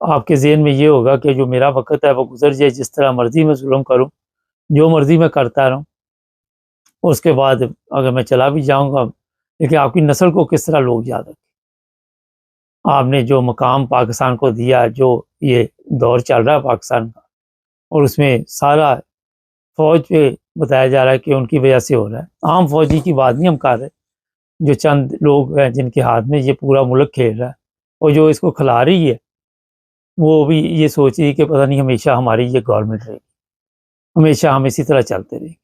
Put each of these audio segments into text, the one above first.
آپ کے ذہن میں یہ ہوگا کہ جو میرا وقت ہے وہ گزر جائے، جس طرح مرضی میں ظلم کروں، جو مرضی میں کرتا رہوں، اس کے بعد اگر میں چلا بھی جاؤں گا، لیکن آپ کی نسل کو کس طرح لوگ یاد رکھیں؟ آپ نے جو مقام پاکستان کو دیا، جو یہ دور چل رہا ہے پاکستان کا، اور اس میں سارا فوج پہ بتایا جا رہا ہے کہ ان کی وجہ سے ہو رہا ہے۔ عام فوجی کی بات نہیں ہم کر رہے، جو چند لوگ ہیں جن کے ہاتھ میں یہ پورا ملک کھیل رہا ہے، اور جو اس کو کھلا رہی ہے، وہ بھی یہ سوچ رہی ہے کہ پتہ نہیں ہمیشہ ہماری یہ گورنمنٹ رہے گی، ہمیشہ ہم اسی طرح چلتے رہیں گے۔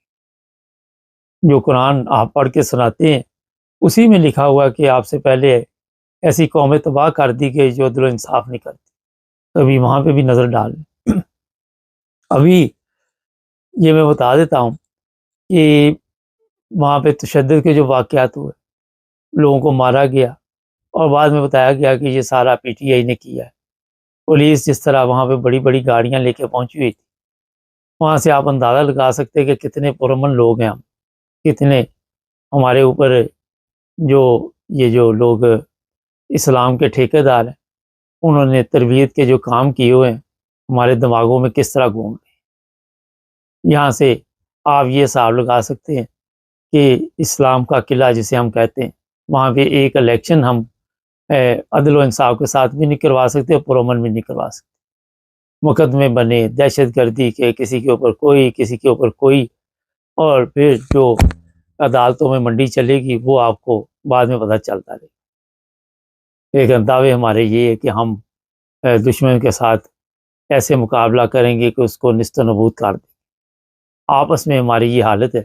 جو قرآن آپ پڑھ کے سناتے ہیں، اسی میں لکھا ہوا ہے کہ آپ سے پہلے ایسی قومیں تباہ کر دی گئی جو عدل و انصاف نہیں کرتی۔ کبھی وہاں پہ بھی نظر ڈال لیں۔ ابھی یہ میں بتا دیتا ہوں کہ وہاں پہ تشدد کے جو واقعات ہوئے، لوگوں کو مارا گیا، اور بعد میں بتایا گیا کہ یہ سارا پی ٹی آئی نے کیا ہے۔ پولیس جس طرح وہاں پہ بڑی بڑی گاڑیاں لے کے پہنچی ہوئی تھی، وہاں سے آپ اندازہ لگا سکتے کہ کتنے پرامن لوگ ہیں ہم، کتنے ہمارے اوپر جو لوگ اسلام کے ٹھیکیدار ہیں، انہوں نے تربیت کے جو کام کیے ہوئے ہیں، ہمارے دماغوں میں کس طرح گھوم رہے ہیں۔ یہاں سے آپ یہ حساب لگا سکتے ہیں کہ اسلام کا قلعہ جسے ہم کہتے ہیں، وہاں پہ ایک الیکشن ہم عدل و انصاف کے ساتھ بھی نہیں کروا سکتے، پرامن بھی نہیں کروا سکتے۔ مقدمے بنے دہشت گردی کے، کسی کے اوپر کوئی، کسی کے اوپر کوئی، اور پھر جو عدالتوں میں منڈی چلے گی وہ آپ کو بعد میں پتہ چلتا رہے۔ لیکن دعوے ہمارے یہ ہے کہ ہم دشمن کے ساتھ ایسے مقابلہ کریں گے کہ اس کو نیست و نابود کر دیں۔ آپس میں ہماری یہ حالت ہے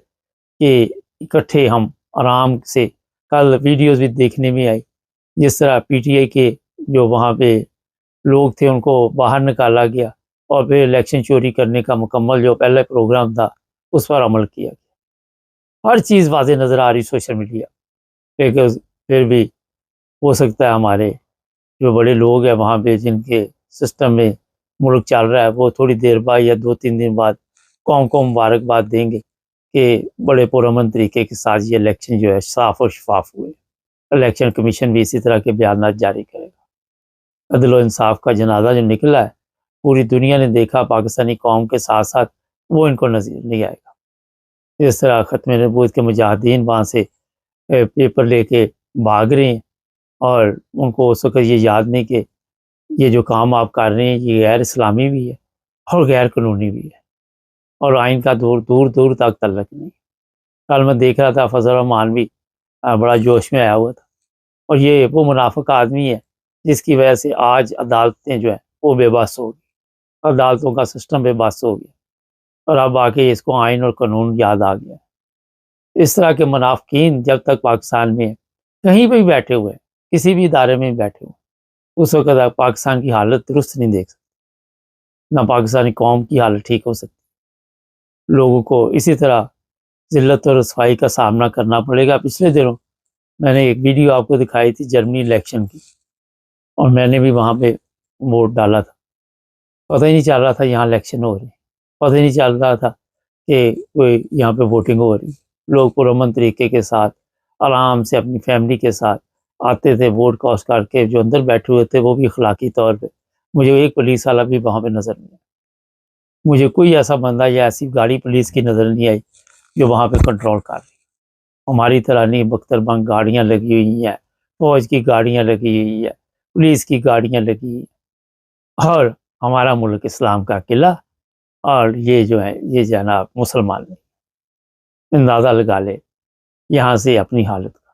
کہ اکٹھے ہم آرام سے، کل ویڈیوز بھی دیکھنے میں آئی جس طرح پی ٹی آئی کے جو وہاں پہ لوگ تھے ان کو باہر نکالا گیا، اور پھر الیکشن چوری کرنے کا مکمل جو پہلا پروگرام تھا اس پر عمل کیا گیا۔ ہر چیز واضح نظر آ رہی سوشل میڈیا، لیکن پھر بھی ہو سکتا ہے ہمارے جو بڑے لوگ ہیں وہاں پہ جن کے سسٹم میں ملک چل رہا ہے، وہ تھوڑی دیر بعد یا 2-3 دن بعد قوم کو مبارکباد دیں گے کہ بڑے پرامن طریقے کے ساتھ یہ الیکشن جو ہے صاف اور شفاف ہوئے۔ الیکشن کمیشن بھی اسی طرح کے بیانات جاری کرے گا۔ عدل و انصاف کا جنازہ جو نکلا ہے، پوری دنیا نے دیکھا، پاکستانی قوم کے ساتھ ساتھ وہ ان کو نظر نہیں آئے گا۔ اس طرح ختم نبوت کے مجاہدین وہاں سے پیپر لے کے بھاگ رہے ہیں، اور ان کو اس وقت یہ یاد نہیں کہ یہ جو کام آپ کر رہے ہیں یہ غیر اسلامی بھی ہے اور غیر قانونی بھی ہے، اور آئین کا دور دور دور تک تعلق نہیں۔ کل میں دیکھ رہا تھا فضل الرحمان بھی بڑا جوش میں آیا ہوا تھا، اور یہ وہ منافق آدمی ہے جس کی وجہ سے آج عدالتیں جو ہیں وہ بے بس ہو گئی، عدالتوں کا سسٹم بے بس ہو گیا، اور اب آ کے اس کو آئین اور قانون یاد آ گیا۔ اس طرح کے منافقین جب تک پاکستان میں کہیں پہ بھی بیٹھے ہوئے ہیں، کسی بھی ادارے میں بھی بیٹھے ہوئے، اس وقت آپ پاکستان کی حالت درست نہیں دیکھ سکتے، نہ پاکستانی قوم کی حالت ٹھیک ہو سکتی۔ لوگوں کو اسی طرح ذلت اور رسوائی کا سامنا کرنا پڑے گا۔ پچھلے دنوں میں نے ایک ویڈیو آپ کو دکھائی تھی جرمنی الیکشن کی، اور میں نے بھی وہاں پہ ووٹ ڈالا تھا۔ پتہ ہی نہیں چل رہا تھا یہاں الیکشن ہو رہی، پتہ ہی نہیں چل رہا تھا کہ کوئی یہاں پہ ووٹنگ ہو رہی۔ لوگ پرامن طریقے کے ساتھ آرام سے اپنی فیملی کے ساتھ آتے تھے، ووٹ کاسٹ کر کے، جو اندر بیٹھے ہوئے تھے وہ بھی اخلاقی طور پہ۔ مجھے ایک پولیس والا بھی وہاں پہ نظر نہیں آیا، مجھے کوئی ایسا بندہ یا ایسی گاڑی پولیس کی نظر نہیں آئی جو وہاں پہ کنٹرول کر رہی۔ ہماری طرح نہیں، بختر بنگ گاڑیاں لگی ہوئی ہیں، فوج کی گاڑیاں لگی ہوئی ہے، پولیس کی گاڑیاں لگی ہوئی ہیں، اور ہمارا ملک اسلام کا قلعہ، اور یہ جو ہے یہ جناب مسلمان نہیں۔ اندازہ لگا لے یہاں سے اپنی حالت کا۔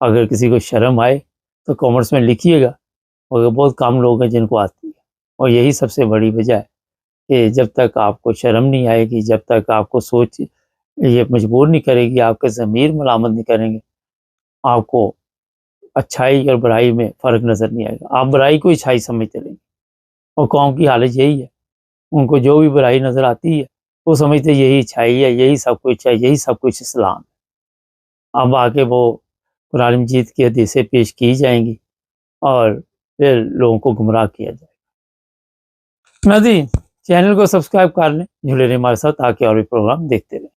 اگر کسی کو شرم آئے تو کامنٹس میں لکھیے گا، اور بہت کم لوگ ہیں جن کو آتی ہے، اور یہی سب سے بڑی وجہ ہے کہ جب تک آپ کو شرم نہیں آئے گی، جب تک آپ کو سوچ یہ مجبور نہیں کرے گی، آپ کے ضمیر ملامت نہیں کریں گے، آپ کو اچھائی اور برائی میں فرق نظر نہیں آئے گا۔ آپ برائی کو اچھائی سمجھتے رہیں گے، اور قوم کی حالت یہی ہے، ان کو جو بھی برائی نظر آتی ہے وہ سمجھتے یہی اچھائی ہے، یہی سب کچھ ہے، یہی سب کچھ اسلام ہے۔ اب آ کے وہ قرآن مجید کی حدیثیں پیش کی جائیں گی، اور پھر لوگوں کو گمراہ کیا جائے گا۔ ندی چینل کو سبسکرائب کر لیں، جڑے رہیں ہمارے ساتھ تاکہ اور بھی پروگرام دیکھتے رہیں۔